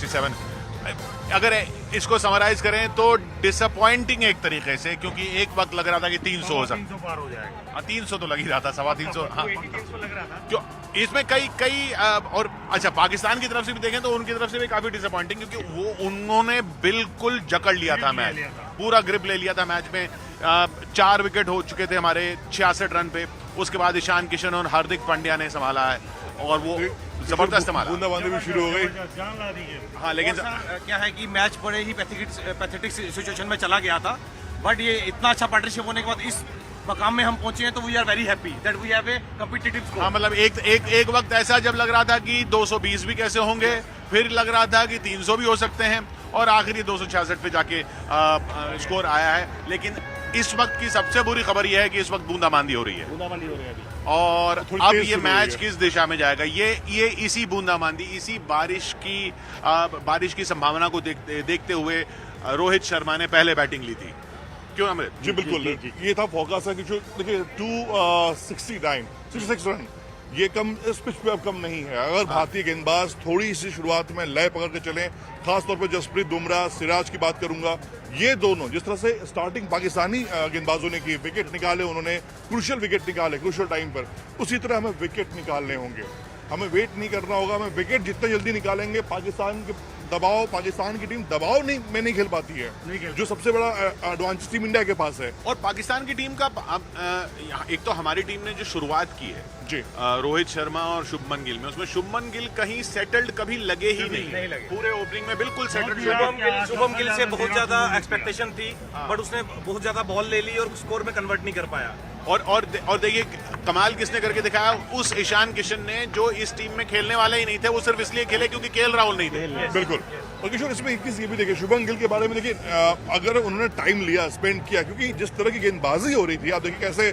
67। अगर इसको समराइज करें तो डिसअपॉइंटिंग एक तरीके से, क्योंकि एक वक्त लग रहा था कि 300 हो सकता, 300 पार हो जाएगा। हाँ 300 तो लग ही रहा था, 350। हाँ 300 लग रहा था। क्यों इसमें कई और अच्छा पाकिस्तान की तरफ से भी देखें तो उनकी तरफ से भी काफी डिसअपॉइंटिंग, क्योंकि वो उन्होंने बिल्कुल जकड़ लिया था मैच, पूरा ग्रिप ले लिया था मैच में। 4 विकेट हो चुके थे हमारे 66 रन पे, उसके बाद ईशान किशन और हार्दिक पांड्या ने संभाला है और वो जबरदस्त संभाला। बूंदाबांदी भी शुरू हो गई। जान ला दी है। हाँ लेकिन क्या है कि मैच बड़े ही पैथेटिक सिचुएशन में चला गया था, बट ये इतना अच्छा पार्टनरशिप होने के बाद इस मकाम में हम पहुंचे हैं तो we are very happy that we have a competitive score. हाँ मतलब एक वक्त ऐसा जब लग रहा था कि 220 भी कैसे होंगे, फिर लग रहा था कि 300 भी हो सकते हैं, और आखिरी 266 पे जाके स्कोर आया है। लेकिन इस वक्त की सबसे बुरी खबर यह है कि इस वक्त बूंदाबांदी हो रही है, बूंदाबांदी हो रही है अभी। और थोड़ी अब तेज ये शुरू हुई मैच है। किस दिशा में जाएगा, ये इसी बूंदाबांदी, इसी बारिश की संभावना को देखते हुए रोहित शर्मा ने पहले बैटिंग ली थी। क्यों अमृत? जी बिल्कुल, ये था फोकस है कि जो देखिए 66 रन ये कम इस पिच पे अब कम नहीं है। अगर भारतीय गेंदबाज थोड़ी सी शुरुआत में लय पकड़ के चलें, खासतौर पे जसप्रीत बुमराह, सिराज की बात करूंगा, ये दोनों जिस तरह से स्टार्टिंग पाकिस्तानी गेंदबाजों ने की, विकेट निकाले उन्होंने, क्रूशियल विकेट निकाले क्रूशियल टाइम पर, उसी तरह हमें विकेट निकालने होंगे। हमें वेट नहीं करना होगा, हमें विकेट जितना जल्दी निकालेंगे। पाकिस्तान की टीम दबाव में नहीं खेल पाती है, जो सबसे बड़ा एडवांटेज टीम इंडिया के पास है। और पाकिस्तान की टीम का एक तो हमारी टीम ने जो शुरुआत की है जी रोहित शर्मा और शुभमन गिल में, उसमें शुभमन गिल कहीं सेटल्ड कभी लगे ही नहीं लगे। पूरे ओपनिंग में बिल्कुल सेटल्ड। शुभम गिल से बहुत ज्यादा एक्सपेक्टेशन थी, बट उसने बहुत ज्यादा बॉल ले ली और स्कोर में कन्वर्ट नहीं कर पाया। और देखिए कमाल किसने करके दिखाया, उस ईशान किशन ने, जो इस टीम में खेलने वाले ही नहीं थे, वो सिर्फ इसलिए खेले क्योंकि केएल राहुल नहीं थे। बिल्कुल। और किशोर इसमें एक चीज ये भी देखिए, शुभम गिल के बारे में देखिए, अगर उन्होंने टाइम लिया, स्पेंड किया, क्योंकि जिस तरह की गेंदबाजी हो रही थी, आप देखिए कैसे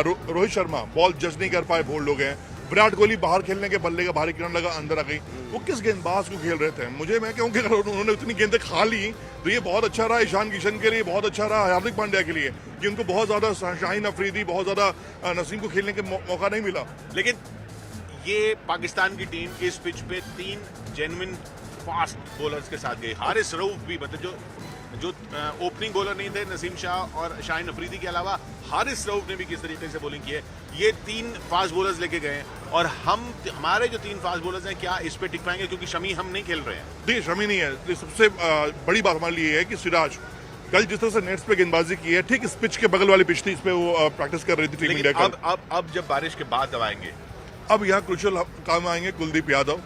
रोहित शर्मा बॉल जज नहीं कर पाए, बोल्ड हो गए। विराट कोहली बाहर खेलने के बल्ले का भारी किरण लगा, अंदर आ गई। वो किस गेंदबाज को खेल रहे थे? मैं कहूँ कि अगर उन्होंने उतनी गेंदें खा ली तो ये बहुत अच्छा रहा ईशान किशन के लिए, बहुत अच्छा रहा हार्दिक पांड्या के लिए, कि उनको बहुत ज्यादा शाहीन अफरीदी, बहुत ज्यादा नसीम को खेलने का मौका नहीं मिला। लेकिन ये पाकिस्तान की टीम इस पिच पे 3 जेन्युइन फास्ट बॉलर्स के साथ गई। हारिस रऊफ भी, मतलब जो ओपनिंग बॉलर नहीं थे, नसीम शाह और शाहीन अफरीदी के अलावा हारिस रऊफ ने भी किस तरीके से बॉलिंग की है। ये 3 फास्ट बॉलर्स लेके गए, और हमारे जो 3 फास्ट बॉलर्स हैं, क्या इस पे टिक पाएंगे? क्योंकि शमी हम नहीं खेल रहे हैं। देखिए शमी नहीं है, सबसे बड़ी बात हमारे लिए है कि सिराज कल जिस तरह से नेट्स पे गेंदबाजी की है, ठीक इस पिच के बगल वाली पिच थी, इस पे वो प्रैक्टिस कर रही थी टीम इंडिया। अब जब बारिश के बाद अब आएंगे, अब यहाँ क्रूशियल काम आएंगे कुलदीप यादव,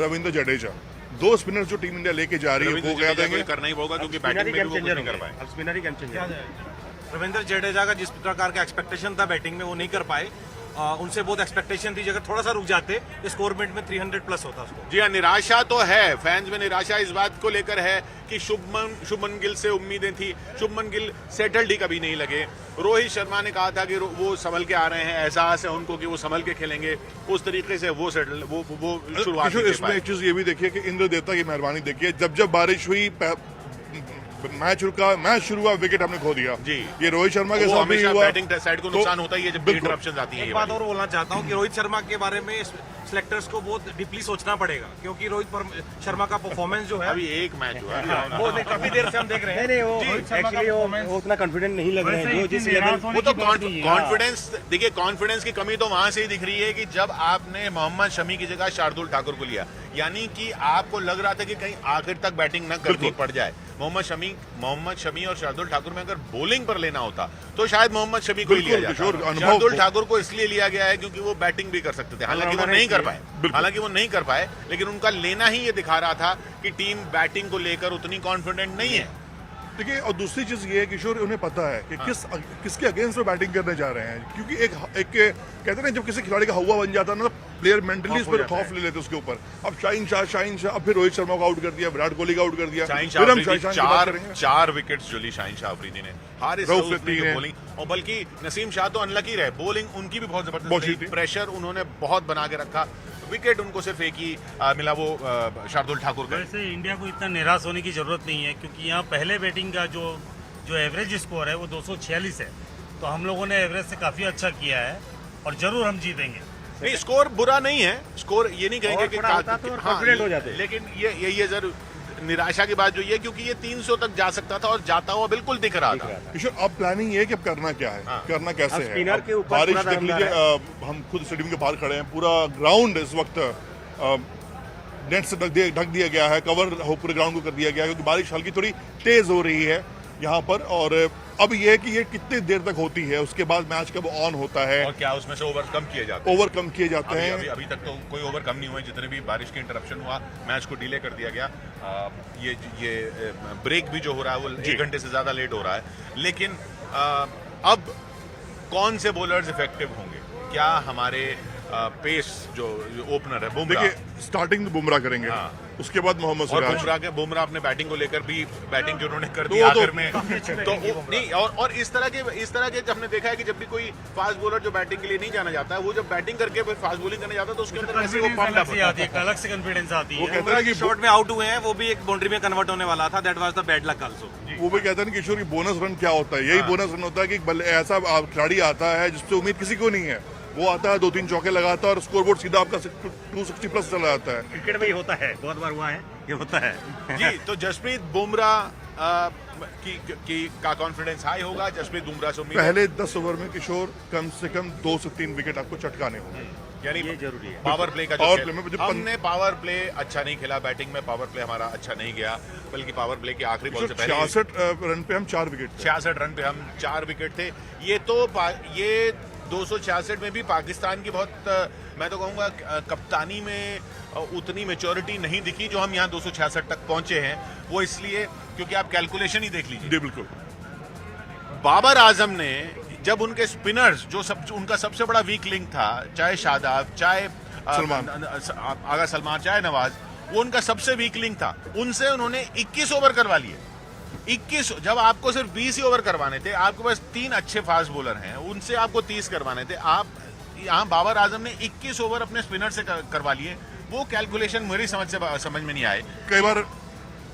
रविंद्र जडेजा, 2 स्पिनर जो टीम इंडिया लेके जा रही है, वो गया देंगे। करना ही होगा क्योंकि बैटिंग में भी वो कुछ नहीं कर पाए। स्पिनर ही गेम चेंजर। रविंद्र जडेजा का जिस प्रकार का एक्सपेक्टेशन था बैटिंग में, वो नहीं कर पाए। उनसे बहुत एक्सपेक्टेशन थी, अगर थोड़ा सा रुक जाते स्कोरमेंट में 300 प्लस होता उसको। जी हाँ, निराशा तो है, फैंस में निराशा इस बात को लेकर है कि शुभमन गिल से उम्मीदें थी, शुभमन गिल सेटल्ड ही कभी नहीं लगे। रोहित शर्मा ने कहा था कि वो संभल के आ रहे हैं, एहसास है उनको कि वो संभल के खेलेंगे, उस तरीके से वो सेटल वो शुरुआत। इसमें एक चीज ये भी देखिए कि इंद्र देवता की मेहरबानी देखिए, जब बारिश हुई, मैच शुरू हुआ, विकेट हमने खो दिया। जी, ये रोहित शर्मा के साथ भी हुआ। बैटिंग साइड को नुकसान होता ही है जब इंटरप्शंस आती है। एक बात और बोलना चाहता हूँ कि रोहित शर्मा के बारे में सिलेक्टर्स को बहुत डीपली सोचना पड़ेगा, क्योंकि रोहित शर्मा का परफॉर्मेंस जो है, अभी एक मैच हुआ है, वो काफी देर से हम देख रहे हैं। वो उतना कॉन्फिडेंट नहीं लग रहे हैं जो जिस लेवल। वो तो कॉन्फिडेंस, देखिए कॉन्फिडेंस की कमी तो वहां से ही दिख रही है कि जब आपने मोहम्मद शमी की जगह शार्दुल ठाकुर को लिया, यानी कि आपको लग रहा था कि कहीं आखिर तक बैटिंग न करनी पड़ जाए। मोहम्मद शमी और शार्दुल ठाकुर में अगर बॉलिंग पर लेना होता तो शायद मोहम्मद शमी को ही लिया जाता। शार्दुल ठाकुर को इसलिए लिया गया है क्योंकि वो बैटिंग भी कर सकते थे, हालांकि वो नहीं कर पाए, लेकिन उनका लेना ही ये दिखा रहा था कि टीम बैटिंग को लेकर उतनी कॉन्फिडेंट नहीं है। देखिए, और दूसरी चीज ये है किशोर, उन्हें पता है कि किसके अगेंस्ट में बैटिंग करने जा रहे हैं, क्योंकि एक कहते हैं ना, जब किसी खिलाड़ी का हवा बन जाता है ना, प्लेयर मेंटली उस पर खौफ ले लेते उसके ऊपर। अब शाहीन शाह, अब फिर रोहित शर्मा को आउट कर दिया, विराट कोहली को आउट कर दिया, फिर हम चार विकेट्स जो ली शाहीन शाह अफरीदी ने, हारिस रऊफ ने बॉलिंग, और बल्कि नसीम शाह तो अनलकी रहे, बॉलिंग उनकी भी बहुत जबरदस्त थी, प्रेशर उन्होंने बहुत बना के रखा। विकेट उनको सिर्फ एक ही मिला, वो शार्दुल ठाकुर का। वैसे इंडिया को इतना निराश होने की जरूरत नहीं है, क्योंकि यहाँ पहले बैटिंग का जो एवरेज स्कोर है वो 246 है, तो हम लोगों ने एवरेज से काफी अच्छा किया है और जरूर हम जीतेंगे। नहीं स्कोर बुरा नहीं है, स्कोर ये नहीं कहेंगे और कि थोड़ा होता तो और confident हो जाते। लेकिन ये जरूर निराशा की बात जो ये, क्योंकि ये 300 तक जा सकता था और जाता हुआ बिल्कुल दिख रहा था। किशोर, अब प्लानिंग ये है कि अब करना क्या है, हाँ। करना कैसे अब है। स्पिनर अब के ऊपर बारिश पूरा देख लीजिए, दमदार हम खुद स्टेडियम के बाहर खड़े हैं, पूरा ग्राउंड इस वक्त नेट से ढक दिया गया है, कवर हो पूरे ग्राउंड को कर दिया गया है, क्योंकि बारिश हल्की थोड़ी तेज हो रही है यहाँ पर। और अब ये है कि ये कितनी देर तक होती है, उसके बाद मैच कब ऑन होता है, और क्या उसमें से ओवर कम किए जाते हैं? ओवरकम किए जाते हैं। अभी तक तो कोई ओवर कम नहीं हुए, जितने भी बारिश के इंटरप्शन हुआ मैच को डिले कर दिया गया। ये ब्रेक भी जो हो रहा है वो 1 घंटे से ज्यादा लेट हो रहा है। लेकिन अब कौन से बॉलर्स इफेक्टिव होंगे? क्या हमारे पेस जो ओपनर है बुमराह, देखिए स्टार्टिंग बुमराह करेंगे, हाँ। उसके बाद मोहम्मद और सिराज। बुमराह अपने बैटिंग को लेकर भी बैटिंग जो उन्होंने कर दी तो आखिर में, तो नहीं और इस तरह के हमने देखा है कि जब भी कोई फास्ट बॉलर जो बैटिंग के लिए नहीं जाना चाहता है, वो जब बैटिंग करके फिर फास्ट बॉलिंग करने जाता है तो उसके अंदर ऐसे वो पंप अलग से आती है, अलग से कॉन्फिडेंस आती वो है। कहते हैं कि शॉट में आउट हुए हैं, वो भी एक बाउंड्री में कन्वर्ट होने वाला था। That was the bad luck also. वो भी कहते हैं कि किशोर की बोनस रन क्या होता है, यही बोनस रन होता है कि एक ऐसा खिलाड़ी आता है जिससे उम्मीद किसी को नहीं है, वो आता है 2-3 चौके लगाता है और स्कोरबोर्ड सीधा आपका 260 प्लस चला जाता है। क्रिकेट में ये होता है, बहुत बार हुआ है, ये होता है। जी, तो जसप्रीत बुमराह का कॉन्फिडेंस हाई होगा। जसप्रीत बुमराह से उम्मीद है पहले 10 ओवर में किशोर कम से कम 2 से 3 विकेट आपको चटकाने होंगे। यानी ये जरूरी है। पावर प्ले का पावर जो प्ले में खेल, जो हमने पावर प्ले अच्छा नहीं खेला, बैटिंग में पावर प्ले हमारा अच्छा नहीं गया, बल्कि पावर प्ले की आखिरी बॉल से पहले 66 रन पे हम 4 विकेट थे। 66 रन पे हम 4 विकेट थे। ये 266 में भी पाकिस्तान की बहुत मैं तो कहूँगा कप्तानी में उतनी मेच्योरिटी नहीं दिखी जो हम यहाँ 266 तक पहुंचे हैं। वो इसलिए क्योंकि आप कैलकुलेशन ही देख लीजिए। जी बिल्कुल। बाबर आजम ने जब उनके स्पिनर्स जो उनका सबसे बड़ा वीक लिंक था, चाहे शादाब, चाहे आगा सलमान, चाहे नवाज, वो उनका सबसे वीक लिंक था, उनसे उन्होंने 21 ओवर करवा लिए। 21, जब आपको सिर्फ 20 ही ओवर करवाने थे, आपके पास 3 अच्छे फास्ट बॉलर हैं, उनसे आपको 30 करवाने थे, आप यहाँ बाबर आजम ने 21 ओवर अपने स्पिनर से करवा लिए। वो कैलकुलेशन मेरी समझ में नहीं आए। कई बार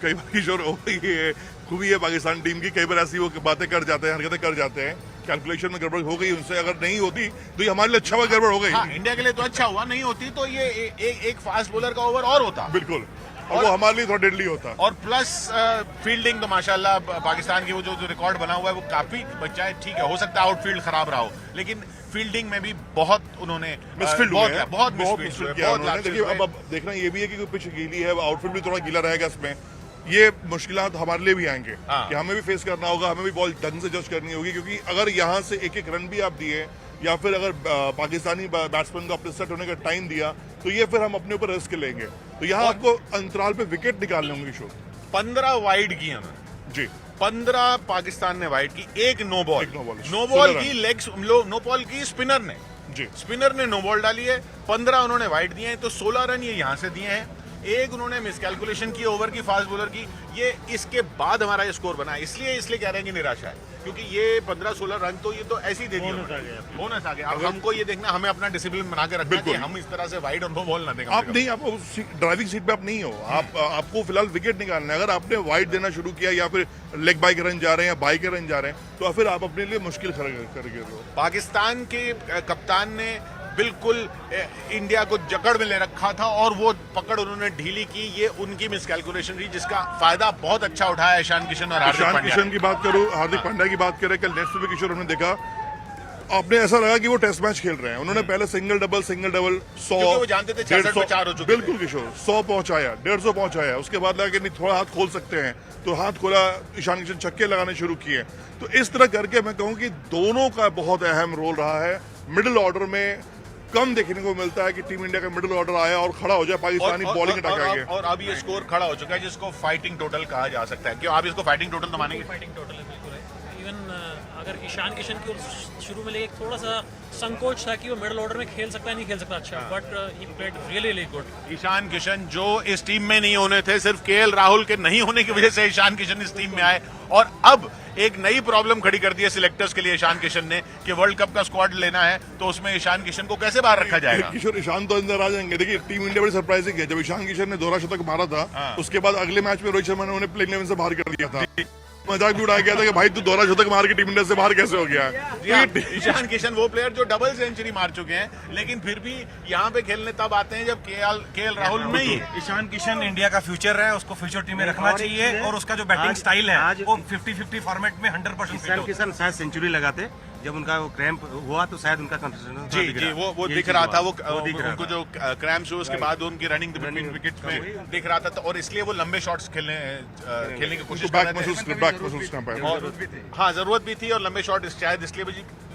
किशोर ये खूबी है पाकिस्तान टीम की, कई बार ऐसी वो बातें कर जाते हैं, हरकतें कर जाते हैं, कैलकुलेशन में गड़बड़ हो गई उनसे, अगर नहीं होती तो ये हमारे लिए अच्छा हुआ गड़बड़ हो गई। हाँ, इंडिया के लिए तो अच्छा हुआ, नहीं होती तो ये एक फास्ट बॉलर का ओवर और होता। बिल्कुल, और वो हमारे लिए थोड़ा डेडली होता। और प्लस फील्डिंग तो माशाल्लाह पाकिस्तान की वो जो रिकॉर्ड बना हुआ है वो काफी बच्चा है। ठीक है, हो सकता है आउटफील्ड खराब रहा हो, लेकिन फील्डिंग में भी बहुत उन्होंने मिसफील्ड हुए हैं, बहुत मिसफील्ड किया उन्होंने। देखिए अब देखना ये भी है कि पिच गीली है, आउटफील्ड भी थोड़ा गीला रहेगा, इसमें ये मुश्किलात हमारे लिए भी आएंगे कि हमें भी फेस करना होगा, हमें भी बॉल ढंग से जज करनी होगी, क्योंकि अगर यहाँ से एक रन भी आप दिए या फिर अगर पाकिस्तानी बैट्समैन को अपने सेट होने का टाइम दिया तो ये फिर हम अपने ऊपर रिस्क लेंगे। तो यहाँ आपको अंतराल पे विकेट निकालने होंगे। शो 15 वाइड की हमें जी, 15 पाकिस्तान ने वाइड की, एक नो बॉल नो बॉल की स्पिनर ने जी, स्पिनर ने नो बॉल डाली है। 15 उन्होंने वाइड दिए हैं, तो 16 रन ये यहाँ से दिए हैं। एक उन्होंने मिसकैलकुलेशन की ओवर की फास्ट बॉलर की, ये इसके बाद हमारा ये स्कोर बना है। इसलिए कह रहे हैं कि निराशा है, क्योंकि ये 15-16 रन तो ये तो ऐसे ही दे दिए, बोनस आ गया। अब हमको ये देखना, हमें अपना डिसिप्लिन बना के रखना कि हम इस तरह से वाइड और नो बॉल ना दें। आप नहीं, आप ड्राइविंग सीट पे आप नहीं हो, आपको फिलहाल विकेट निकालना है। अगर आपने वाइड देना शुरू किया या फिर लेग बाई के रन जा रहे हैं या बाई के रन जा रहे हैं, तो फिर आप अपने लिए मुश्किल कर गए हो। पाकिस्तान के कप्तान ने बिल्कुल इंडिया को जकड़ में ले रखा था और वो पकड़ उन्होंने ढीली की। ये उनकी मिसकैलकुलेशन रही, जिसका फायदा बहुत अच्छा उठाया ईशान किशन और हार्दिक पांड्या। किशन की बात करूं, हार्दिक पांड्या की बात करें, कल नेक्स्ट पे किशोर हमने देखा, आपने ऐसा लगा कि वो टेस्ट मैच खेल रहे हैं। उन्होंने पहले सिंगल डबल 100, वो जानते थे 66 में 4 हो चुके। बिल्कुल किशोर 100 पहुंचाया, 150 पहुंचाया, उसके बाद लगा कि नहीं थोड़ा हाथ खोल सकते हैं, तो हाथ खोला, ईशान किशन छक्के लगाने शुरू किए। तो इस तरह करके मैं कहूं कि दोनों का बहुत अहम रोल रहा है। मिडिल ऑर्डर में कम देखने को मिलता है कि टीम इंडिया का मिडिल ऑर्डर आया और खड़ा हो जाए पाकिस्तानी बॉलिंग अटैक आगे। और अब ये स्कोर खड़ा हो चुका है, जिसको फाइटिंग टोटल कहा जा सकता है। क्यों आप इसको फाइटिंग टोटल तो मानेंगे? फाइटिंग टोटल है, बिल्कुल है। इवन अगर ईशान किशन की शुरू में लेके थोड़ा सा संकोच था कि वो मिडिल ऑर्डर में खेल सकता है नहीं खेल सकता अच्छा, but he played really good. Ishan Kishan जो इस टीम में नहीं होने थे, सिर्फ केएल राहुल के नहीं होने की वजह से ईशान किशन इस टीम में आए, और अब एक नई प्रॉब्लम खड़ी कर दी है सिलेक्टर्स के लिए ईशान किशन ने कि वर्ल्ड कप का स्क्वाड लेना है तो उसमें ईशान किशन को कैसे बाहर रखा जाएगा। किशोर ईशान तो अंदर आ जाएंगे। देखिए टीम इंडिया बड़ी सरप्राइजिंग है, जब ईशान किशन ने दोहरा शतक मारा था, उसके बाद अगले मैच में रोहित शर्मा ने उन्हें प्लेइंग 11 से बाहर कर दिया था। मजाक भी उड़ाया गया था कि भाई तू दोहरा शतक मार के टीम इंडिया से बाहर कैसे हो गया जी हाँ, ईशान किशन वो प्लेयर जो डबल सेंचुरी मार चुके हैं, लेकिन फिर भी यहाँ पे खेलने तब आते हैं जब केएल राहुल नहीं है। ईशान किशन इंडिया का फ्यूचर है, उसको फ्यूचर टीम में रखना चाहिए और उसका जो बैटिंग स्टाइल है वो 50-50 फॉर्मेट में 100% फिट हो। किशन शायद सेंचुरी लगाते जब उनका वो क्रैम्प हुआ तो शायद उनका जी वो दिख रहा था, वो उनको जो क्रैम्प्स हुए उसके बाद उनकी रनिंग विकेट में दिख रहा था, और इसलिए वो लंबे शॉट्स खेलने की कोशिश कर रहे थे। और हाँ, जरूरत भी थी और लंबे शॉट शायद इसलिए भी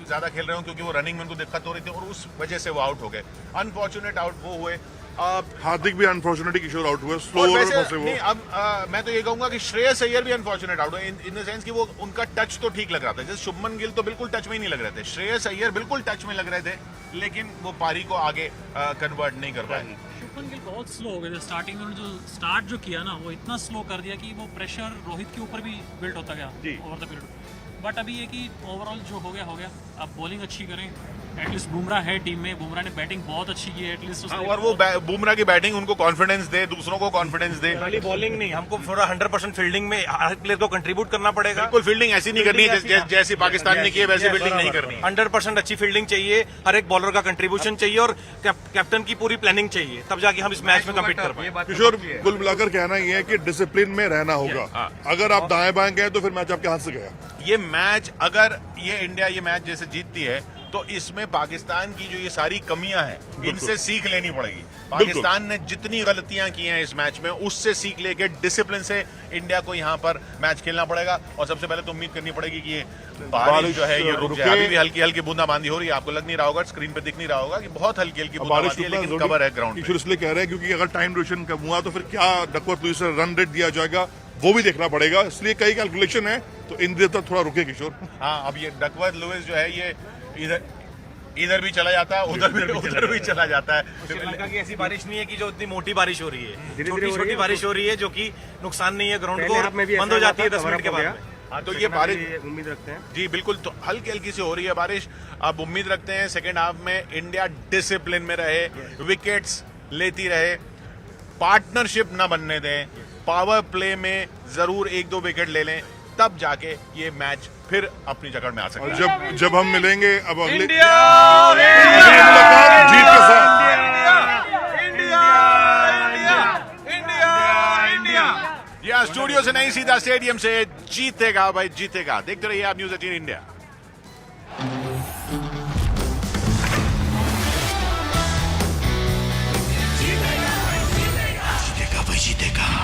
ज्यादा खेल रहे हो क्योंकि वो रनिंग में उनको दिक्कत हो रही थी और उस वजह से वो आउट हो गए। अनफॉर्चुनेट आउट वो हुए। हार्दिक भी अनफॉर्चुनेटली किशोर आउट हुए, स्लो और ओवर वैसे फंसे वो। नहीं, अब मैं तो ये कहूंगा कि श्रेयस अय्यर भी अनफॉर्चुनेट आउट हुए इन द सेंस कि वो उनका टच तो ठीक लग रहा था, जैसे शुभमन गिल तो बिल्कुल टच में ही नहीं लग रहे थे, श्रेयस अय्यर बिल्कुल टच में लग रहे थे, लेकिन वो पारी को आगे कन्वर्ट नहीं कर पाए। शुभमन गिल बहुत स्लो हो गए थे स्टार्टिंग में, जो स्टार्ट जो किया ना वो इतना स्लो कर दिया कि वो प्रेशर रोहित के ऊपर भी बिल्ड होता गया ओवर द पीरियड। बट अभी ये कि ओवरऑल जो हो गया, अब बॉलिंग अच्छी करें, एटलीस्ट बुमराह है टीम में, बुमराह ने बैटिंग बहुत अच्छी की है एटलीस्ट, और वो बुमराह की बैटिंग उनको कॉन्फिडेंस दे, दूसरों को कॉन्फिडेंस दे। खाली बॉलिंग नहीं, हमको थोड़ा 100% फील्डिंग में हर प्लेयर को कंट्रिब्यूट करना पड़ेगा। बिल्कुल फील्डिंग ऐसी नहीं करनी है जैसी पाकिस्तान ने की है, वैसी फील्डिंग नहीं करनी। 100% अच्छी फील्डिंग चाहिए, हर एक बॉलर का कंट्रीब्यूशन चाहिए और कैप्टन की पूरी प्लानिंग चाहिए, तब जाके हम इस मैच में कम्पीट कर पाए। किशोर, कुल मिलाकर कहना ये है कि डिसिप्लिन में रहना होगा। अगर आप दाएं बाएं गए तो फिर मैच आपके हाथ से गया। ये मैच अगर ये इंडिया ये मैच जैसे जीतती है तो इसमें पाकिस्तान की जो ये सारी कमियां हैं इनसे सीख लेनी पड़ेगी। पाकिस्तान ने जितनी गलतियां की हैं इस मैच में उससे सीख लेके डिसिप्लिन से इंडिया को यहाँ पर मैच खेलना पड़ेगा। और सबसे पहले तो उम्मीद करनी पड़ेगी कि ये बारिश जो है ये रुक जाए। अभी भी हल्की हल्की बूंदाबांदी हो रही है, आपको लग नहीं रहा होगा, स्क्रीन पे दिख नहीं रहा होगा कि बहुत हल्की हल्की बूंदाबांदी है, लेकिन कवर है ग्राउंड पे। इसलिए कह रहे हैं क्योंकि अगर टाइम ड्यूरेशन कम हुआ तो फिर क्या डकवर्थ लुईस से रन रेट दिया जाएगा वो भी देखना पड़ेगा, इसलिए कई कैलकुलेशन है, तो इन देर तक थोड़ा रुके किशोर। हाँ, अब ये डकवर्थ लुईस जो है ये इधर भी चला जाता है, उधर भी चला जाता है। श्रीलंका की ऐसी बारिश नहीं है कि जो इतनी मोटी बारिश हो रही है, छोटी छोटी बारिश हो रही है जो कि नुकसान नहीं है ग्राउंड को, बंद हो जाती है 10 मिनट के बाद। हाँ, तो ये बारिश उम्मीद रखते हैं जी बिल्कुल, तो हल्की हल्की सी हो रही है बारिश। अब उम्मीद रखते हैं सेकेंड हाफ में इंडिया डिसिप्लिन में रहे, विकेट्स लेती रहे, पार्टनरशिप न बनने दें, पावर प्ले में जरूर 1-2 विकेट ले लें, तब जाके ये मैच फिर अपनी जगह में आ सकता है। और जब हम मिलेंगे अब अगले इंडिया जीत के साथ या स्टूडियो से नहीं, सीधा स्टेडियम से जीतेगा भाई, जीतेगा। देखते रहिए आप न्यूज़ 18 इंडिया।